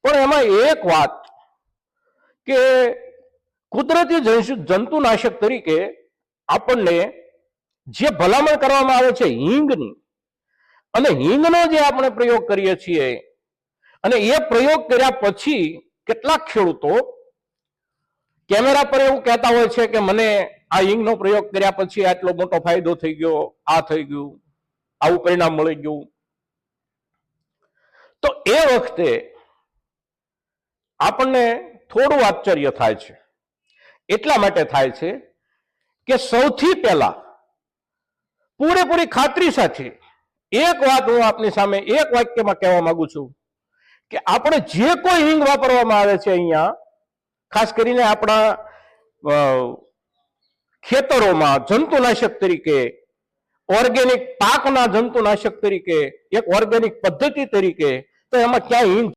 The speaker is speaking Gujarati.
પણ એમાં એક વાત કે કુદરતી જંતુનાશક તરીકે આપણને જે ભલામણ કરવામાં આવે છે હિંગની, અને હિંગનો જે આપણે પ્રયોગ કરીએ છીએ, અને એ પ્રયોગ કર્યા પછી કેટલાક ખેડૂતો કેમેરા પર એવું કહેતા હોય છે કે મને આ હિંગનો પ્રયોગ કર્યા પછી આટલો મોટો ફાયદો થઈ ગયો, આ થઈ ગયું, આવું પરિણામ મળી ગયું. તો એ વખતે આપણને થોડું આશ્ચર્ય થાય છે. એટલા માટે થાય છે કે સૌથી પહેલા પૂરેપૂરી ખાતરી સાથે એક વાત હું આપની સામે એક વાક્યમાં કહેવા માંગુ છું કે આપણે જે કોઈ હિંગ વાપરવામાં આવે છે અહીંયા, ખાસ કરીને આપણા ખેતરોમાં જંતુનાશક તરીકે, ઓર્ગેનિક પાકના જંતુનાશક તરીકે, એક ઓર્ગેનિક પદ્ધતિ તરીકે, તો એમાં ક્યાંય હિંગ